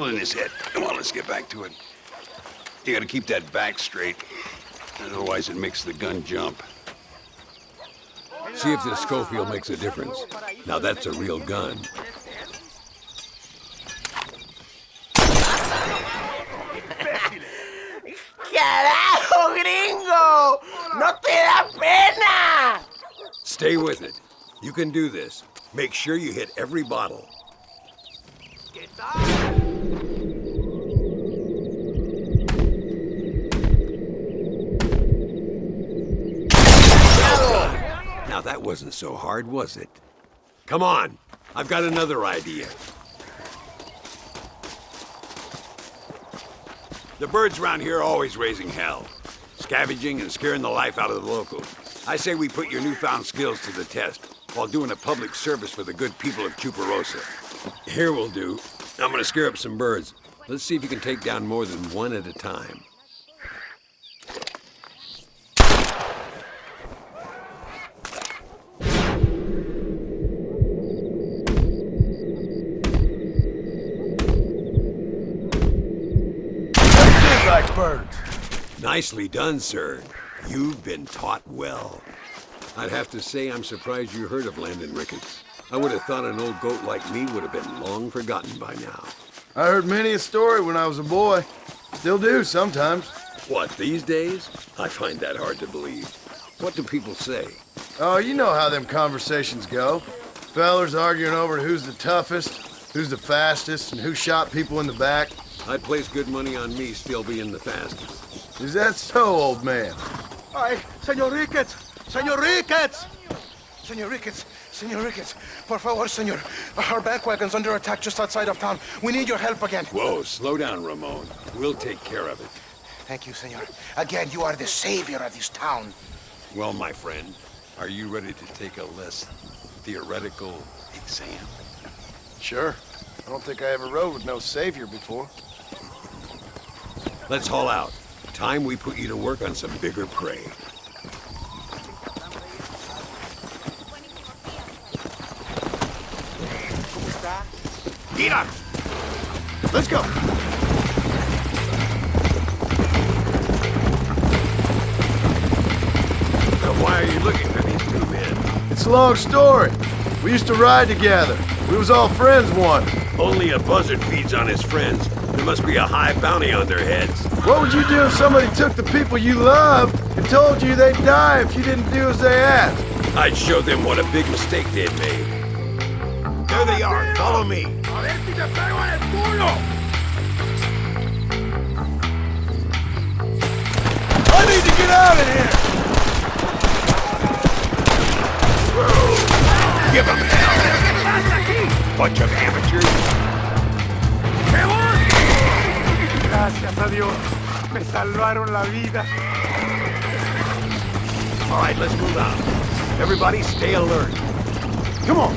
in his head. Come on, let's get back to it. You gotta keep that back straight. Otherwise it makes the gun jump. See if this Schofield makes a difference. Now that's a real gun. ¡Carajo, gringo! ¡No te da pena! Stay with it. You can do this. Make sure you hit every bottle. Now that wasn't so hard, was it? Come on, I've got another idea. The birds around here are always raising hell, scavenging and scaring the life out of the locals. I say we put your newfound skills to the test while doing a public service for the good people of Chuparosa. Here will do. I'm gonna scare up some birds. Let's see if you can take down more than one at a time. Like birds. Nicely done, sir. You've been taught well. I'd have to say I'm surprised you heard of Landon Ricketts. I would have thought an old goat like me would have been long forgotten by now. I heard many a story when I was a boy. Still do sometimes. What, these days? I find that hard to believe. What do people say? Oh, you know how them conversations go. Fellers arguing over who's the toughest, who's the fastest, and who shot people in the back. I'd place good money on me still being the fastest. Is that so, old man? Ay, Señor Ricketts! Señor Ricketts! Señor Ricketts! Señor Ricketts! Por favor, señor. Our bank wagon's under attack just outside of town. We need your help again. Whoa, slow down, Ramon. We'll take care of it. Thank you, señor. Again, you are the savior of this town. Well, my friend, are you ready to take a less theoretical exam? Sure. I don't think I ever rode with no savior before. Let's haul out. Time we put you to work on some bigger prey. Get up! Let's go. So why are you looking for these two men? It's a long story. We used to ride together. We was all friends once. Only a buzzard feeds on his friends. There must be a high bounty on their heads. What would you do if somebody took the people you loved and told you they'd die if you didn't do as they asked? I'd show them what a big mistake they'd made. There they are. Follow me. I need to get out of here! Give them hell! Bunch of amateurs. Gracias a Dios. Me salvaron la vida. All right, let's move out. Everybody stay alert. Come on.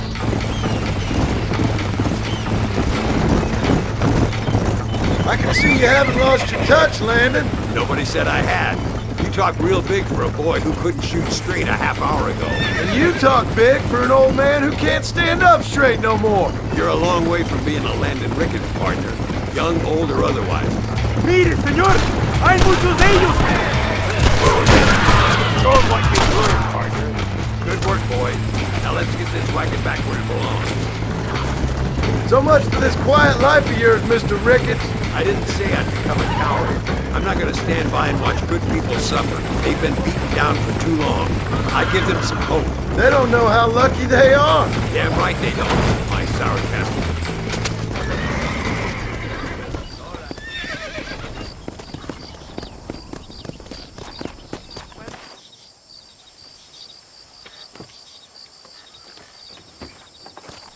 I can see you haven't lost your touch, Landon. Nobody said I had. You talk real big for a boy who couldn't shoot straight a half hour ago. And you talk big for an old man who can't stand up straight no more. You're a long way from being a Landon Ricketts partner, young, old, or otherwise. Mire, señor. Hay muchos de ellos. Show 'em what you learned, partner. Good work, boys. Now let's get this wagon back where it belongs. So much for this quiet life of yours, Mr. Ricketts. I didn't say I'd become a coward. I'm not gonna stand by and watch good people suffer. They've been beaten down for too long. I give them some hope. They don't know how lucky they are. Damn right they don't, my sarcasm.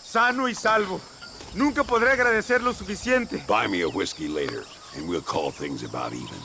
Sano y salvo. Nunca podré agradecer lo suficiente. Buy me a whiskey later, and we'll call things about even.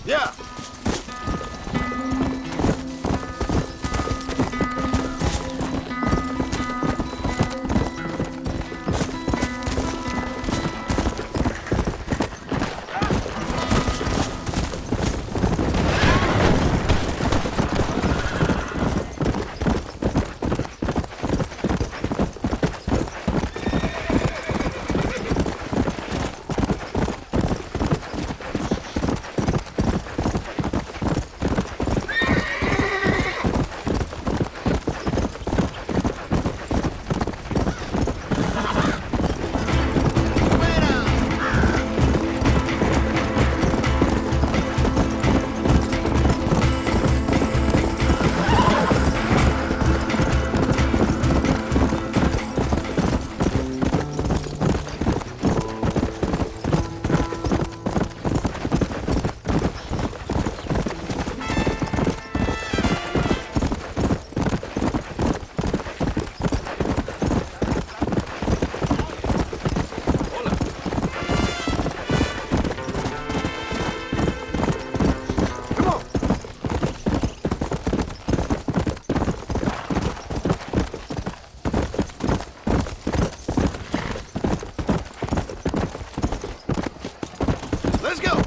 Yeah. Let's go.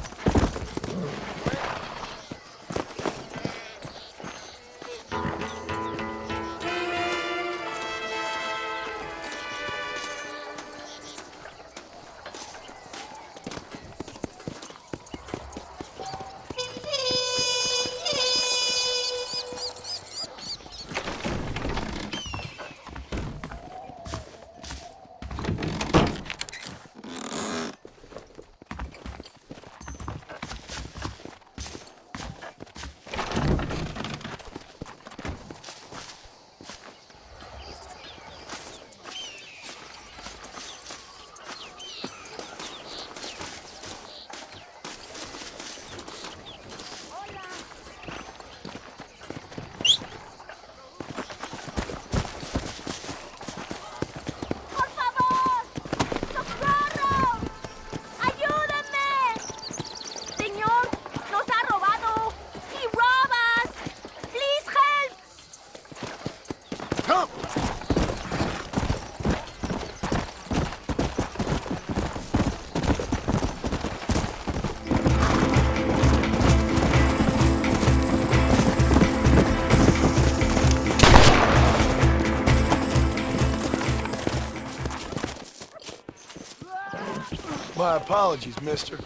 My apologies, mister.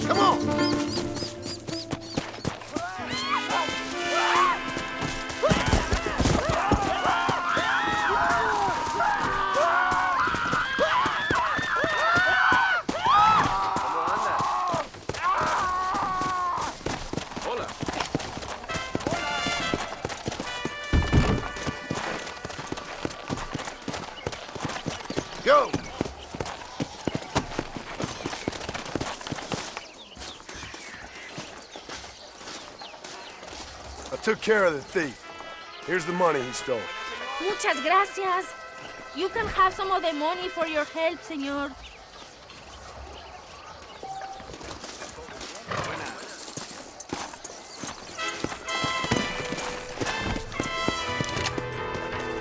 Come on! Go! I took care of the thief. Here's the money he stole. Muchas gracias. You can have some of the money for your help, señor.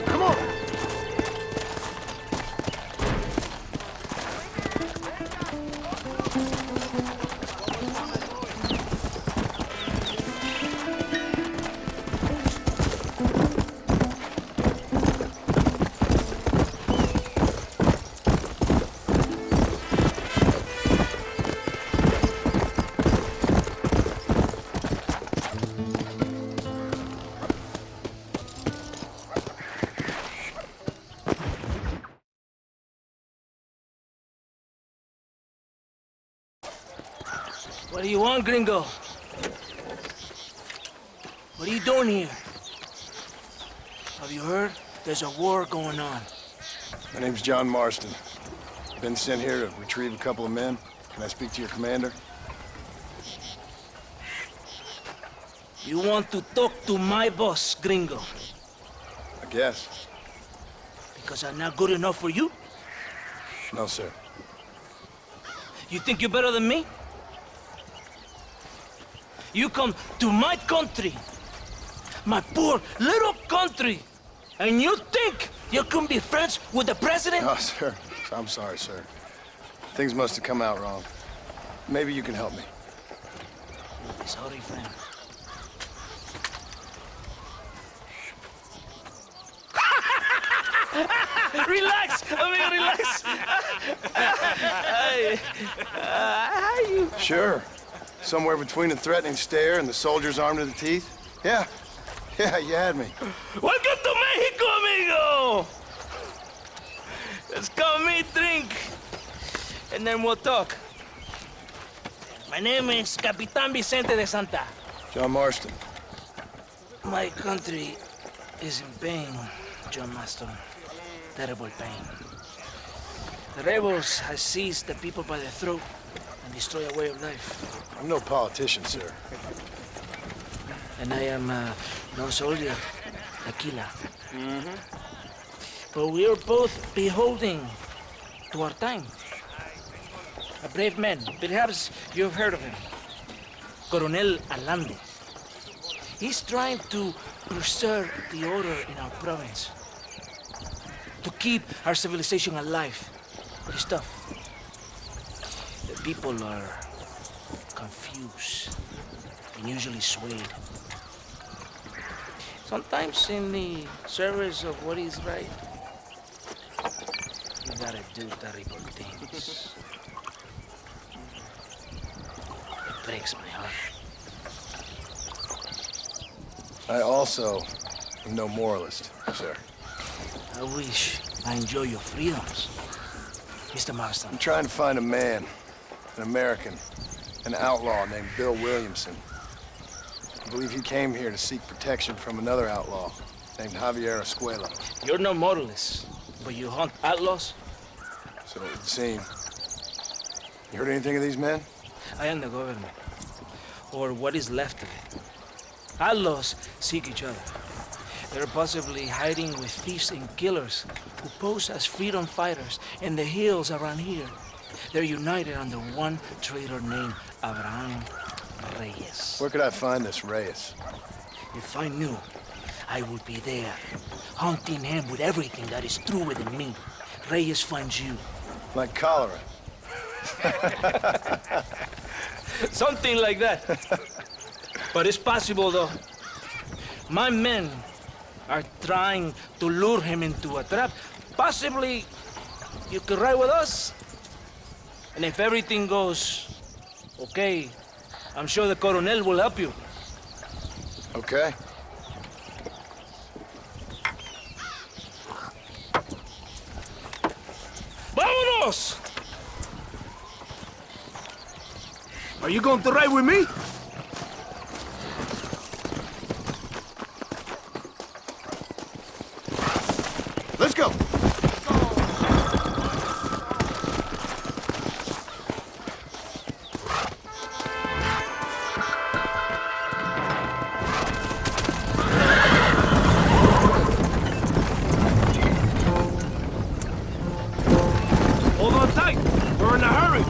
Come on! What do you want, gringo? What are you doing here? Have you heard? There's a war going on. My name's John Marston. Been sent here to retrieve a couple of men. Can I speak to your commander? You want to talk to my boss, gringo? I guess. Because I'm not good enough for you? No, sir. You think you're better than me? You come to my country, my poor little country, and you think you can be friends with the president? Oh, sir. I'm sorry, sir. Things must have come out wrong. Maybe you can help me. Sorry, friend. Relax, amigo, relax. Sure. Somewhere between a threatening stare and the soldier's armed to the teeth? Yeah. Yeah, you had me. Welcome to Mexico, amigo! Let's come meet, drink, and then we'll talk. My name is Capitan Vicente de Santa. John Marston. My country is in pain, John Marston. Terrible pain. The rebels have seized the people by the throat and destroy a way of life. I'm no politician, sir. And I am no soldier, a killer. But we are both beholding to our time. A brave man, perhaps you've heard of him. Coronel Allende. He's trying to preserve the order in our province. To keep our civilization alive. But it's tough. The people are confused and usually swayed. Sometimes in the service of what is right, you gotta do terrible things. It breaks my heart. I also am no moralist, sir. I wish I enjoy your freedoms, Mr. Marston. I'm trying to find a man, an American, an outlaw named Bill Williamson. I believe he came here to seek protection from another outlaw named Javier Escuela. You're no moralist, but you hunt outlaws? So it would seem. You heard anything of these men? I am the government, or what is left of it. Outlaws seek each other. They're possibly hiding with thieves and killers who pose as freedom fighters in the hills around here. They're united under one traitor named Abraham Reyes. Where could I find this Reyes? If I knew, I would be there, hunting him with everything that is true within me. Reyes finds you. Like cholera. Something like that. But it's possible, though. My men are trying to lure him into a trap. Possibly you could ride with us. And if everything goes okay, I'm sure the Coronel will help you. Okay. ¡Vámonos! Are you going to ride with me? Let's go! Hold on tight. We're in a hurry.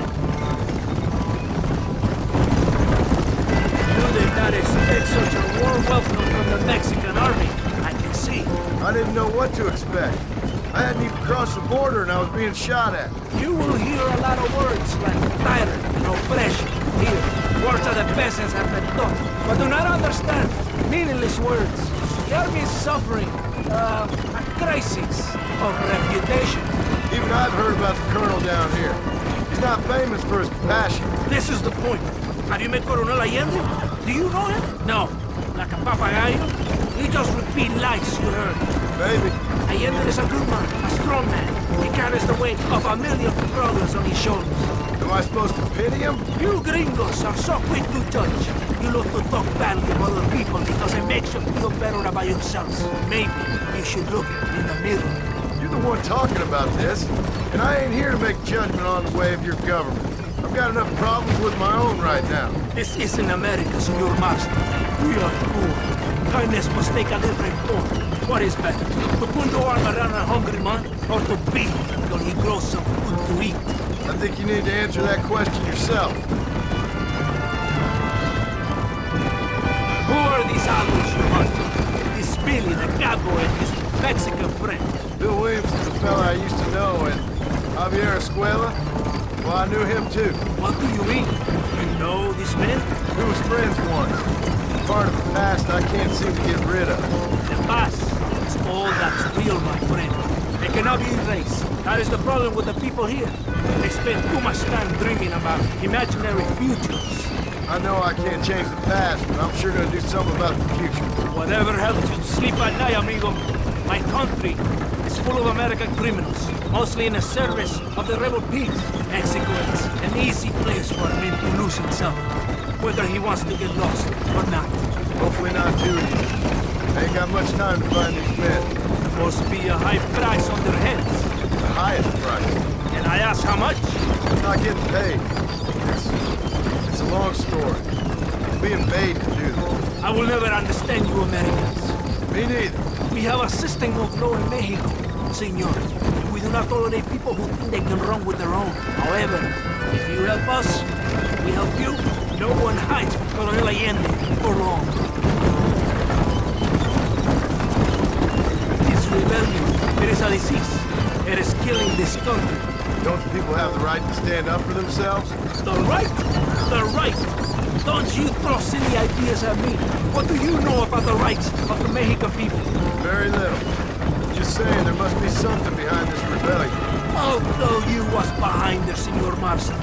You did not expect such a warm welcome from the Mexican army. I can see. I didn't know what to expect. I hadn't even crossed the border and I was being shot at. You will hear a lot of words like tyrant and oppression. Here, words that the peasants have been taught, but do not understand. Meaningless words. The army is suffering a crisis of reputation. Even I've heard about the colonel down here. He's not famous for his compassion. This is the point. Have you met Coronel Allende? Do you know him? No. Like a papagayo? He just repeat lies you heard. Maybe. Allende is a good man, a strong man. He carries the weight of 1,000,000 brothers on his shoulders. Am I supposed to pity him? You gringos are so quick to judge. You love to talk badly of other people because it makes you feel better about yourselves. Maybe you should look in the mirror. You're the one talking about this, and I ain't here to make judgment on the way of your government. I've got enough problems with my own right now. This isn't America, Senor Marston. We are poor. Kindness must take a different form. What is better, to put your arm around a hungry man, or to beat him until he grows some food to eat? I think you need to answer that question yourself. Who are these outlaws you hunt? This Billy, the cowboy, and his Mexican friend. Bill Williamson's a fella I used to know, and Javier Escuela, well, I knew him too. What do you mean? You know this man? We was friends once. Part of the past I can't seem to get rid of. The past is all that's real, my friend. It cannot be erased. That is the problem with the people here. They spend too much time dreaming about imaginary futures. I know I can't change the past, but I'm sure gonna do something about the future. Whatever helps you sleep at night, amigo. My country is full of American criminals, mostly in the service of the rebel peace. Mexico is an easy place for a man to lose himself, whether he wants to get lost or not. Hopefully not too easy. I ain't got much time to find these men. Must be a high price on their heads. The highest price. And I ask how much? I'm not getting paid. It's a long story. I'm being paid to do this. I will never understand you Americans. Me neither. We have a system of law in Mexico, senor. We do not tolerate people who think they can run with their own. However, if you help us, we help you. No one hides from Coronel Allende for long. This rebellion, it is a disease. It is killing this country. Don't the people have the right to stand up for themselves? The right? The right! Don't you throw silly ideas at me. What do you know about the rights of the Mexican people? Very little. Just saying there must be something behind this rebellion. Although you was behind there, Senor Marston.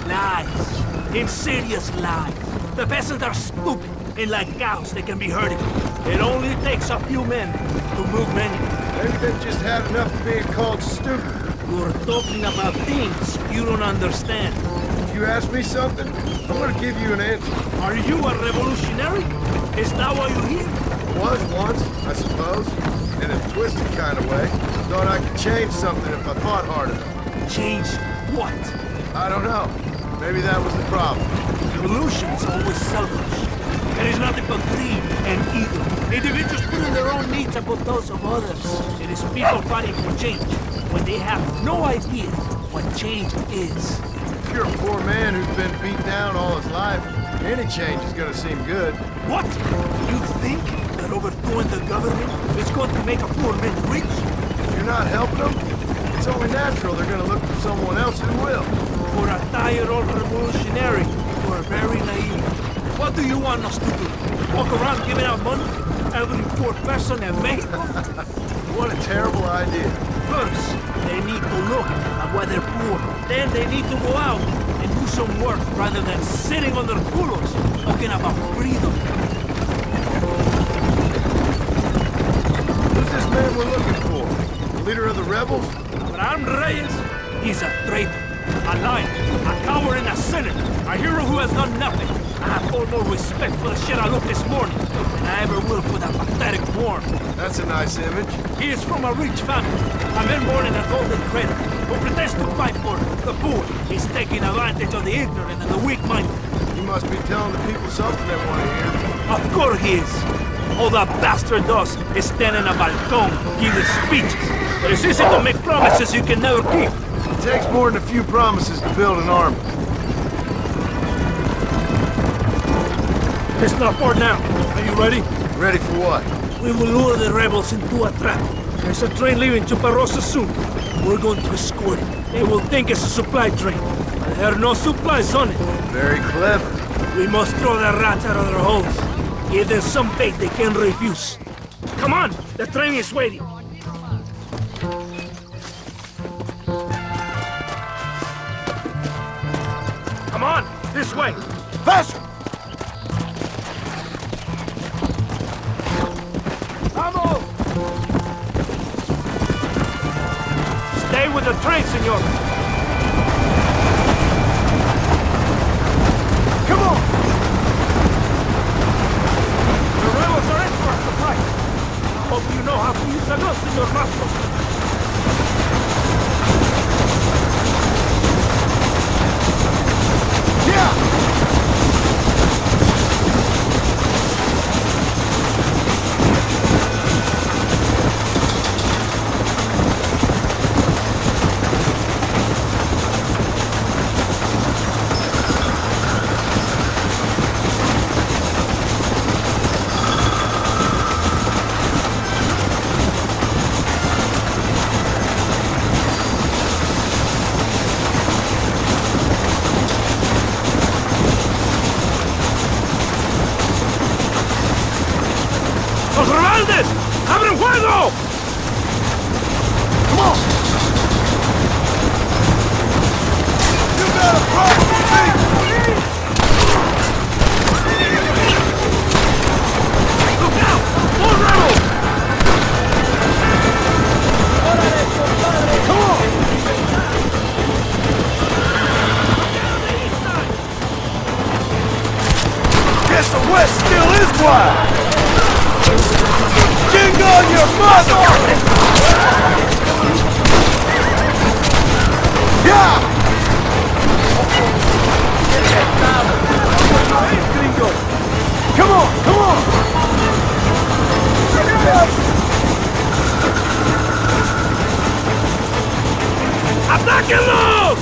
Lies. Insidious lies. The peasants are stupid, and like cows, they can be herded. It only takes a few men to move many. Maybe they've just had enough of being called stupid. You're talking about things you don't understand. If you ask me something, I'm gonna give you an answer. Are you a revolutionary? Is that why you're here? Was once, I suppose. In a twisted kind of way. Thought I could change something if I thought hard enough. Change what? I don't know. Maybe that was the problem. Revolution is always selfish. It is nothing but greed and ego. Individuals putting their own needs above those of others. It is people fighting for change when they have no idea what change is. If you're a poor man who's been beat down all his life, any change is gonna seem good. What? You think that overthrowing the government is going to make a poor man rich? If you're not helping them, it's only natural they're gonna look for someone else who will. For a tired old revolutionary, you are very naive. What do you want us to do? Walk around giving out money to every poor person in Mexico? What a terrible idea. First, they need to look at why they're poor. Then they need to go out and do some work rather than sitting on their culos talking about freedom. Who's this man we're looking for? The leader of the rebels? Abraham Reyes, he's a traitor, a liar, a coward and a sinner, a hero who has done nothing. I have far more respect for the shit I looked this morning than I ever will for that pathetic worm. That's a nice image. He is from a rich family, a man born in a golden cradle, who pretends to fight for the poor. He's taking advantage of the ignorant and the weak-minded. He must be telling the people something they want to hear. Of course he is. All that bastard does is stand in a balcony, giving speeches. But it's easy to make promises you can never keep. It takes more than a few promises to build an army. It's not far now. Are you ready? Ready for what? We will lure the rebels into a trap. There's a train leaving Chuparosa soon. We're going to escort it. They will think it's a supply train. But there are no supplies on it. Very clever. We must throw the rats out of their holes. Give them some bait they can refuse. Come on! The train is waiting. Come on! This way! Faster! Vamos! Stay with the train, senor. Come on! The rebels are in for us to fight. Hope you know how to use a gun, senor Marston. Yeah! ¡Los rebeldes! ¡Abren fuego! Come on! You got a problem with me? Look out! More rebels! Come on! Guess the West still is wild! Jingle on your mother! Yeah! Come on, come on! ¡Atáquenlos!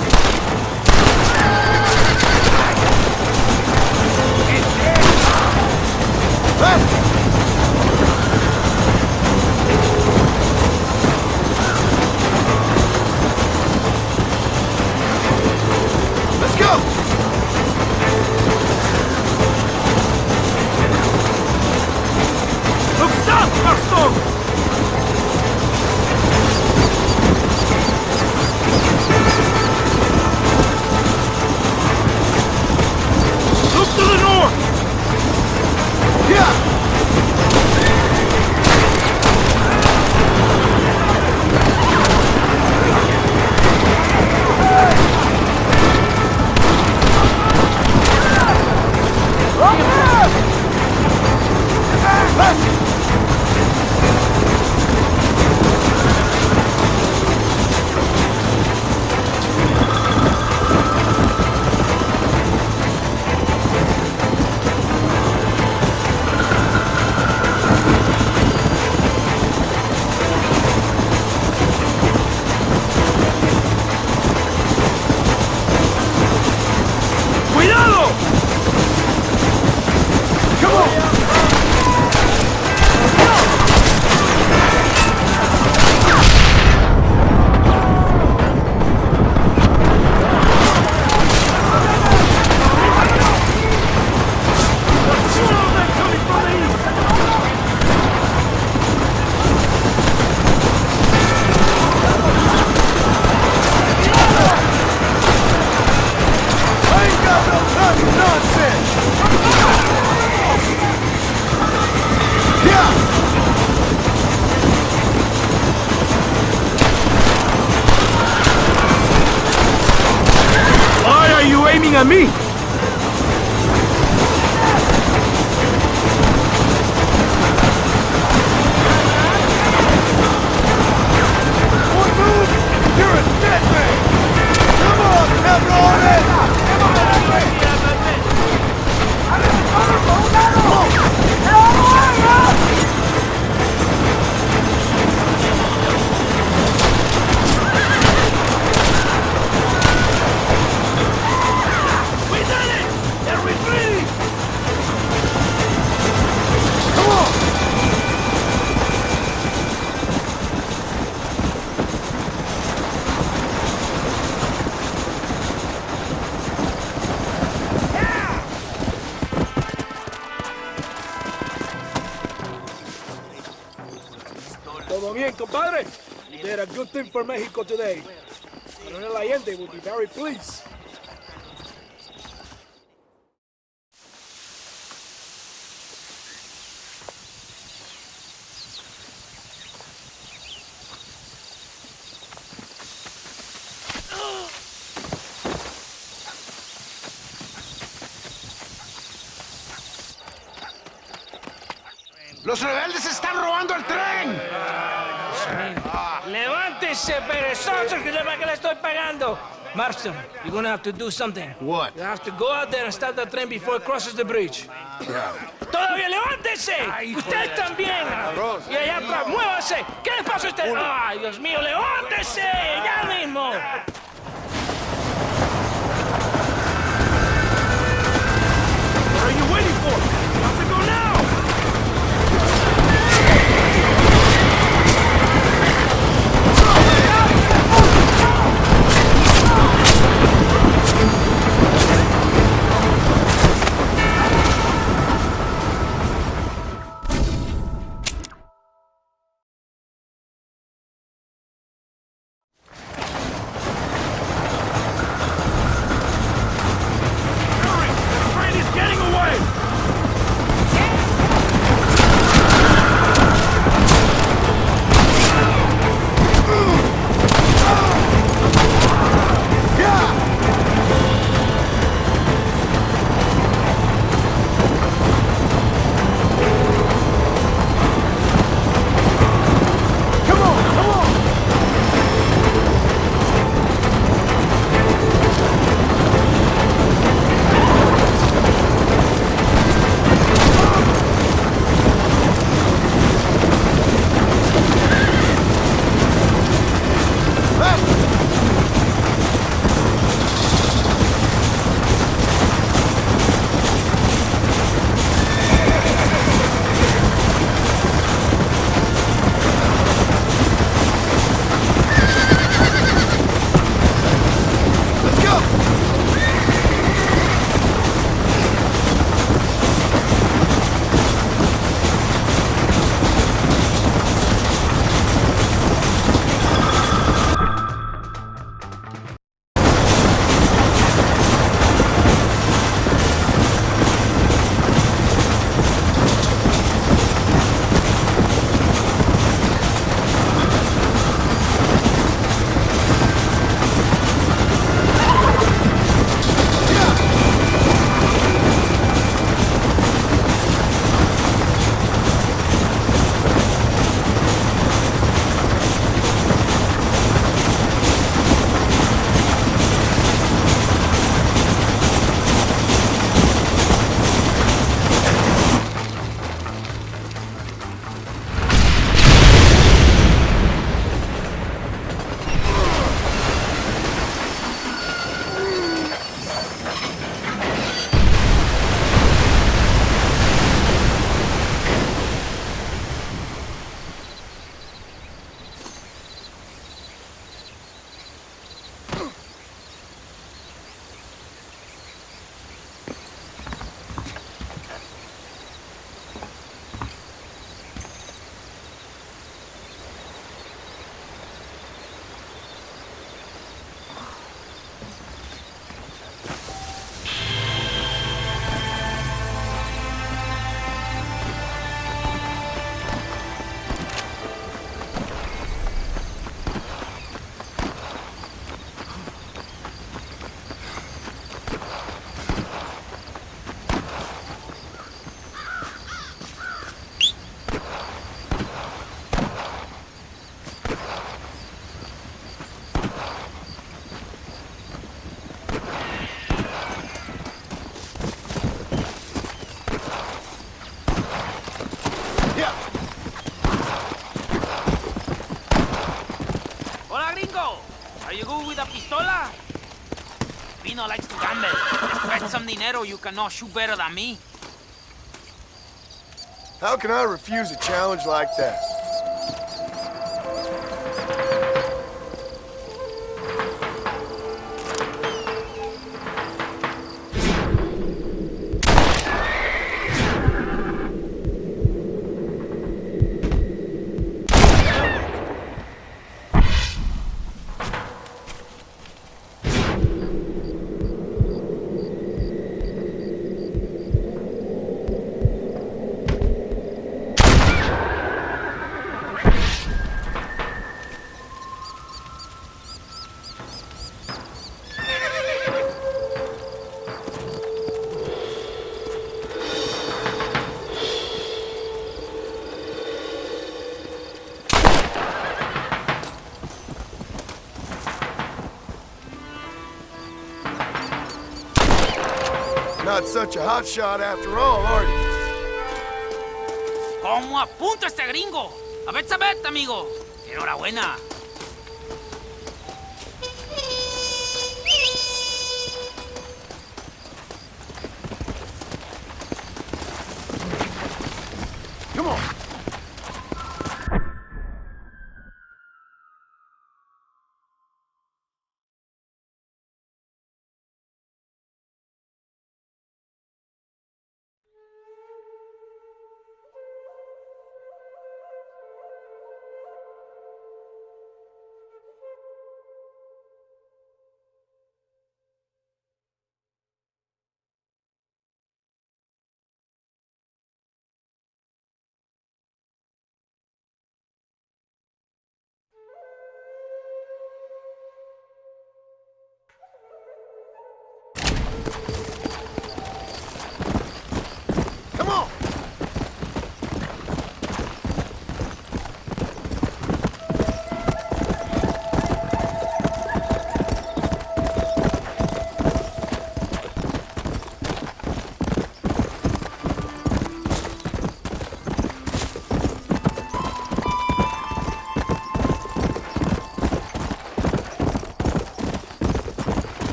Let's go! Look south, Marston! Look to the north! Yeah! ¡Cuidado! Come on! I ain't got no time for nonsense! Yeah! Why are you aiming at me? One move, you're a dead man! Come on, cabrones! We did it! They're retreating! Come on! Todo bien, compadre? You did a good thing for Mexico today. Coronel Allende will be very pleased. ¡Los rebeldes están robando el tren! ¡Levántese, perezosos, que le estoy pagando! Marston, you're gonna have to do something. What? You have to go out there and stop the train before it crosses the bridge. ¡Todavía levántese! ¡Usted también! Y allá atrás, muévase. ¿Qué le pasa a usted? ¡Ay, Dios mío, levántese! ¡Ya mismo! What are you waiting for? You have to go now! you go with a pistola? Pino likes to gamble. Bet some dinero you cannot shoot better than me. How can I refuse a challenge like that? Not such a hot shot after all, are you? ¿Cómo apunta este gringo? A ver, sabet, amigo. Enhorabuena. Come on.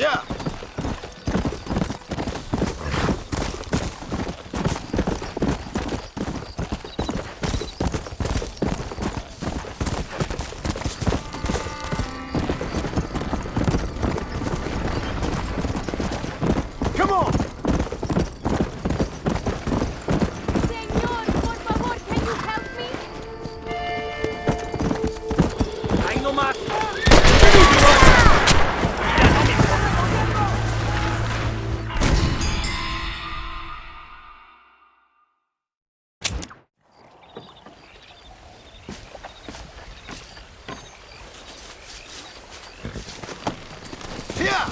Yeah. Come on! Señor, por favor, can you help me? Ahí nomás. Yeah.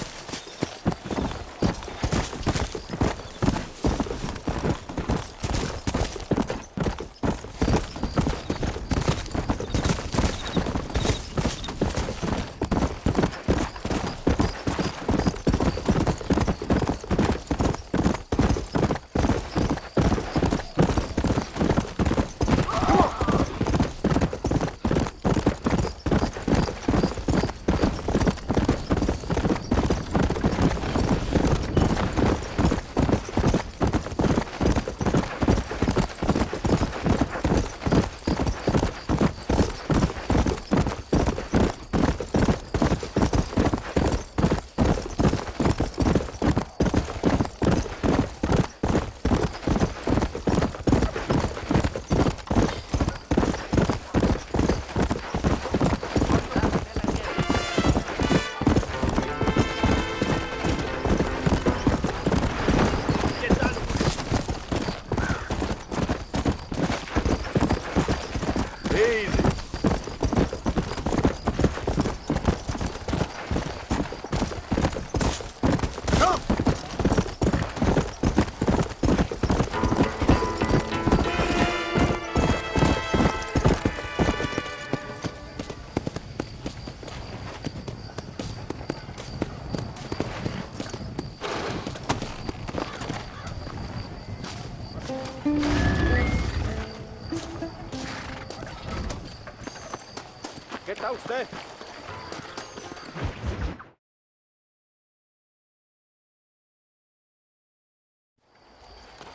¿Qué tal usted?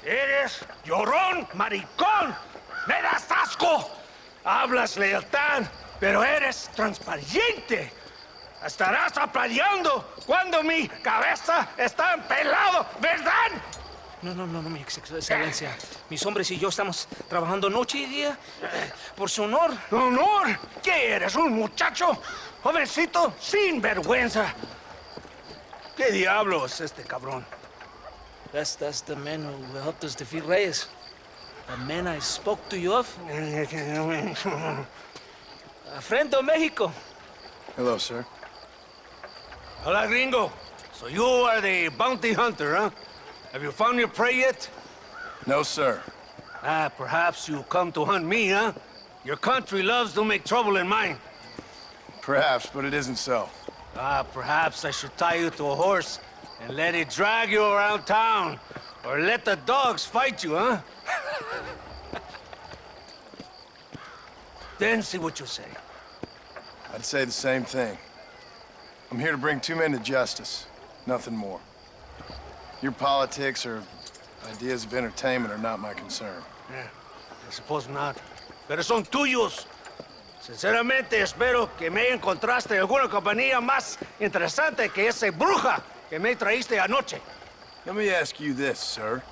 ¡Eres llorón, maricón! ¡Me das asco! Hablas lealtad, pero eres transparente. Estarás aplaudiendo cuando mi cabeza está empelado, ¿verdad? No, mi excelencia. Mis hombres y yo estamos trabajando noche y día por su honor. ¿Honor? ¿Qué eres, un muchacho? Jovencito, sin vergüenza. ¿Qué diablos este cabrón? That's the man who helped us defeat Reyes. The man I spoke to you of. A friend of Mexico. Hello, sir. Hola, gringo. So you are the bounty hunter, huh? Have you found your prey yet? No, sir. Ah, perhaps you come to hunt me, huh? Your country loves to make trouble in mine. Perhaps, but it isn't so. Ah, perhaps I should tie you to a horse and let it drag you around town. Or let the dogs fight you, huh? Then see what you say. I'd say the same thing. I'm here to bring two men to justice, nothing more. Your politics or ideas of entertainment are not my concern. Yeah, I suppose not. Pero son tuyos. Sinceramente, espero que me encontraste alguna compañía más interesante que esa bruja que me traíste anoche. Let me ask you this, sir.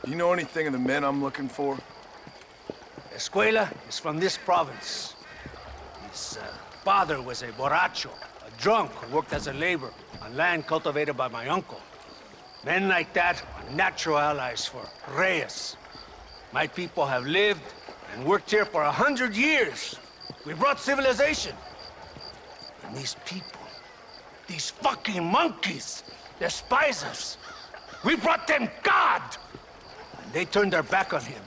Do you know anything of the men I'm looking for? Escuela is from this province. His father was a borracho, a drunk who worked as a laborer on land cultivated by my uncle. Men like that are natural allies for Reyes. My people have lived and worked here for 100 years. We brought civilization. And these people, these fucking monkeys, despise us. We brought them God! And they turned their back on him.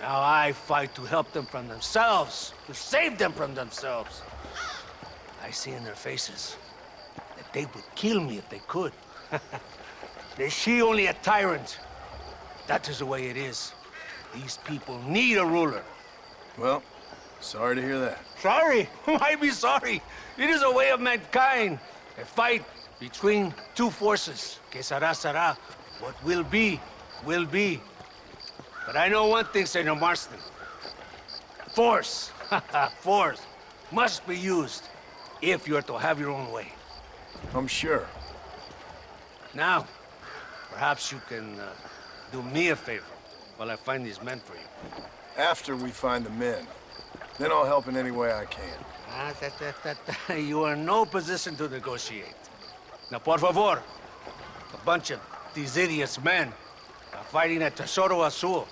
Now I fight to help them from themselves, to save them from themselves. I see in their faces that they would kill me if they could. They see only a tyrant. That is the way it is. These people need a ruler. Well, sorry to hear that. Sorry? Why be sorry? It is a way of mankind. A fight Between two forces, que será, será. What will be, will be. But I know one thing, Senor Marston. Force, force, must be used if you're to have your own way. I'm sure. Now, perhaps you can do me a favor while I find these men for you. After we find the men, then I'll help in any way I can. You are in no position to negotiate. Now, por favor, a bunch of these idiots men are fighting at Tesoro Azul.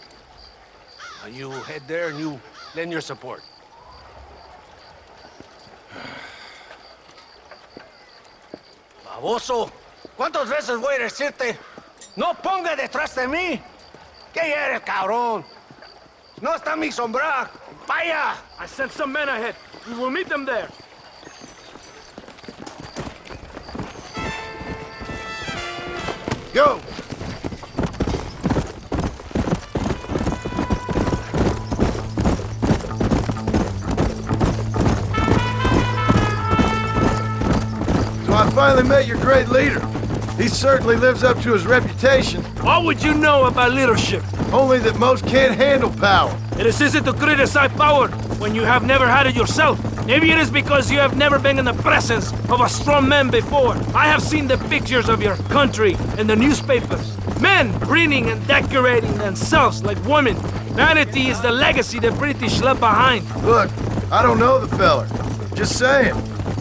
Now you head there and you lend your support. Baboso, ¿cuántas veces voy a decirte? No ponga detrás de mí. ¿Qué eres, cabrón? No está mi sombra. Vaya. I sent some men ahead. We will meet them there. Go! So I finally met your great leader. He certainly lives up to his reputation. What would you know about leadership? Only that most can't handle power. It is easy to criticize power when you have never had it yourself. Maybe it is because you have never been in the presence of a strong man before. I have seen the pictures of your country in the newspapers. Men breeding and decorating themselves like women. Vanity is the legacy the British left behind. Look, I don't know the feller. Just saying.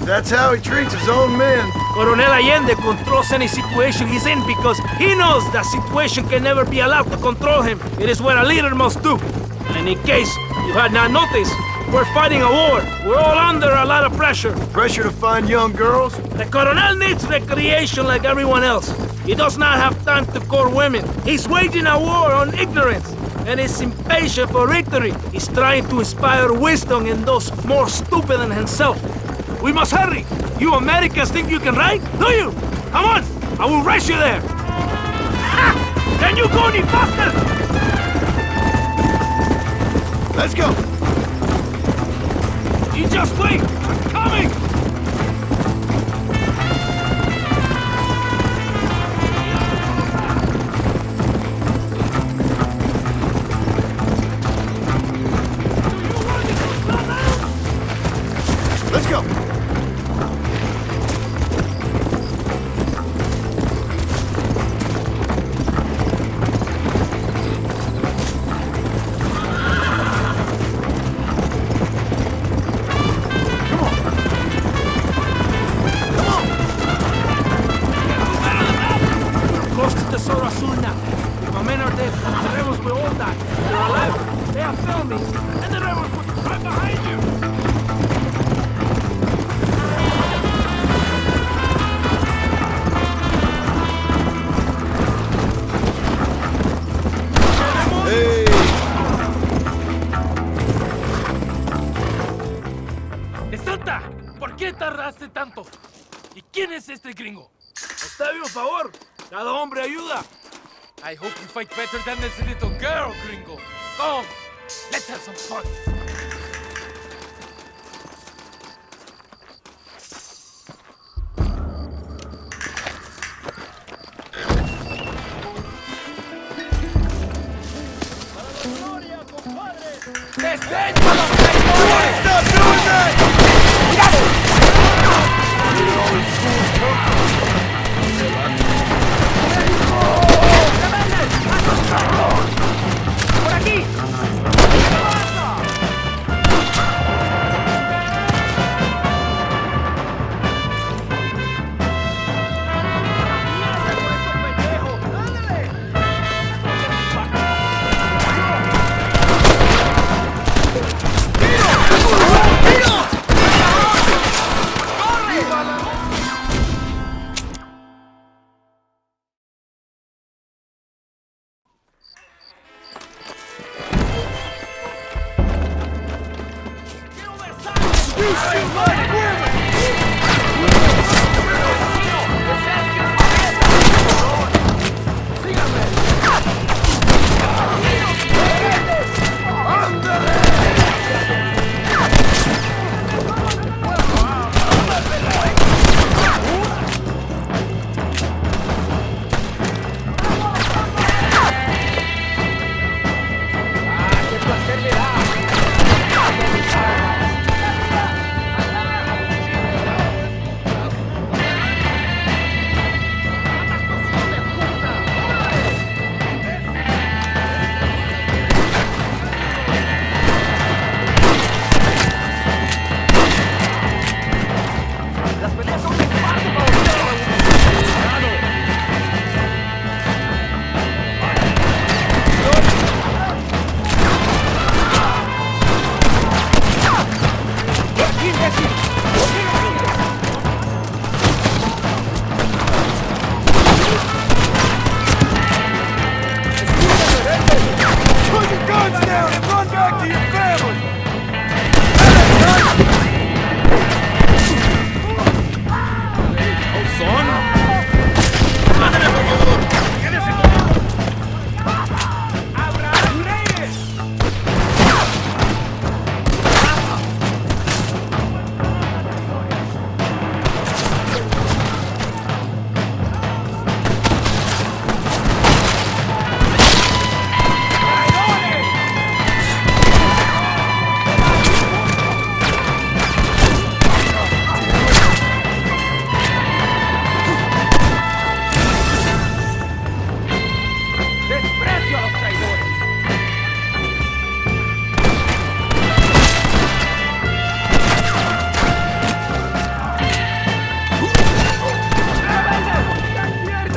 That's how he treats his own men. Coronel Allende controls any situation he's in because he knows that situation can never be allowed to control him. It is what a leader must do. And in case you had not noticed, we're fighting a war. We're all under a lot of pressure. Pressure to find young girls? The Coronel needs recreation like everyone else. He does not have time to court women. He's waging a war on ignorance. And is impatient for victory. He's trying to inspire wisdom in those more stupid than himself. We must hurry! You Americans think you can ride? Do you? Come on! I will race you there! Ha! Can you go any faster? Let's go! You just wait! I'm coming! Let's go! ¿Por qué tardaste tanto? ¿Y quién es este gringo? Está bien, por favor. Cada hombre ayuda. I hope you fight better than this little girl, gringo. Come, let's have some fun. Stop doing that! ¡Por aquí!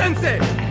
¡Váyanse!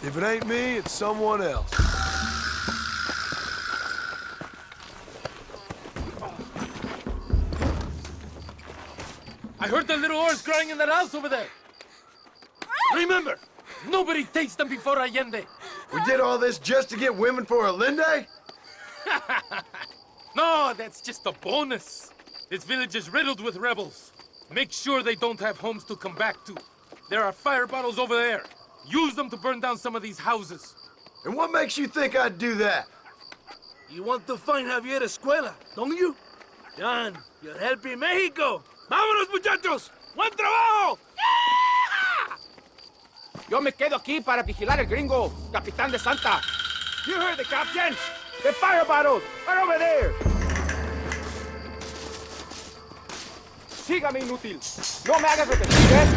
If it ain't me, it's someone else. I heard the little oars crying in that house over there. Remember, nobody takes them before Allende. We did all this just to get women for Allende? No, that's just a bonus. This village is riddled with rebels. Make sure they don't have homes to come back to. There are fire bottles over there. Use them to burn down some of these houses. And what makes you think I'd do that? You want to find Javier Escuela, don't you? John, you're helping Mexico. ¡Vámonos, muchachos! ¡Buen trabajo! Yo me quedo aquí para vigilar el gringo, Capitán de Santa. You heard the captain? The fire bottles are over there. Sígame, inútil. No me hagas repetir, ¿eh?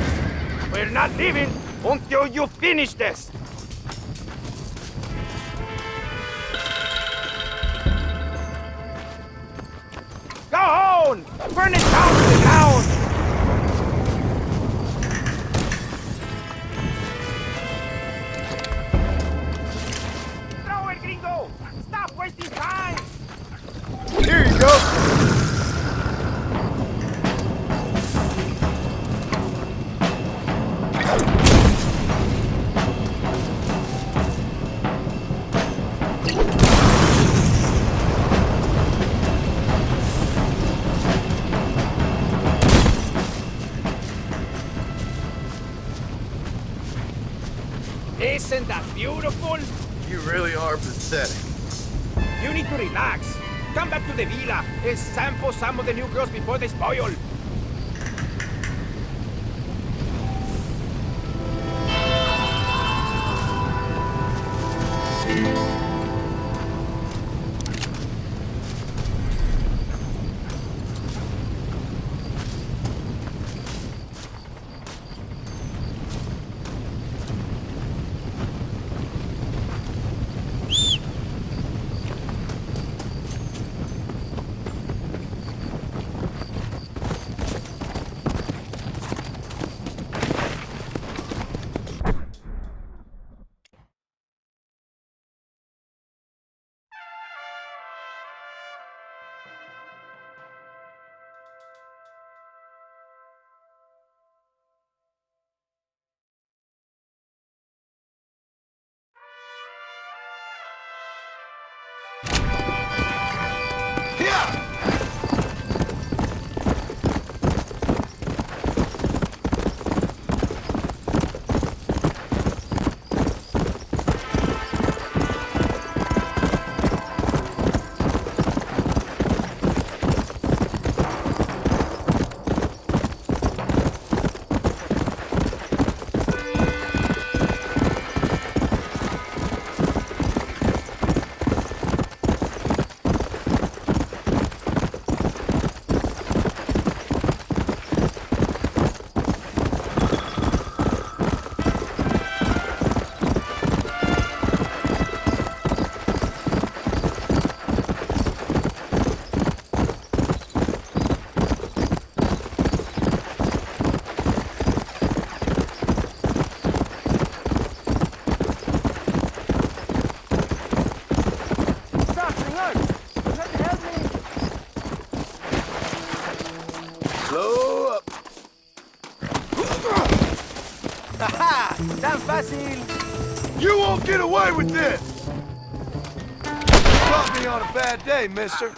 We're not leaving until you finish this. Go on! Burn it down to the ground! Throw it, gringo! Stop wasting time! Here you go. Isn't that beautiful? You really are pathetic. You need to relax. Come back to the villa and sample some of the new girls before they spoil. ¡Tan fácil! You won't get away with this! You caught me on a bad day, mister.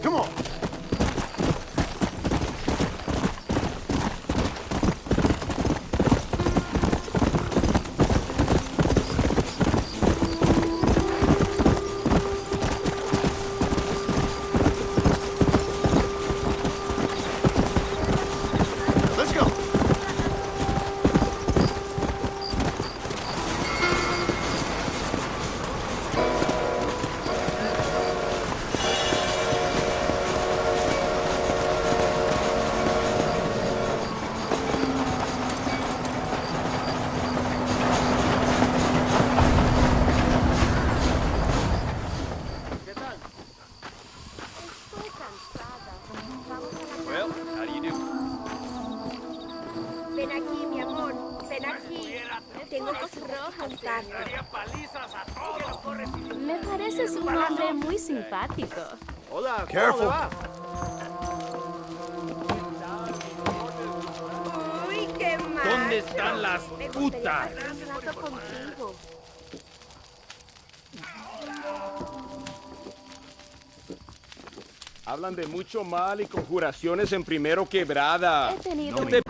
Come on. Let's go. Well, how do you do? Ven aquí, mi amor. Ven aquí. Tengo cosas rojas. Me pareces un hombre muy simpático. Hola, Careful. Uy, qué mal. ¿Dónde están las putas? Un rato contigo. Hablan de mucho mal y conjuraciones en Primero Quebrada. He tenido No te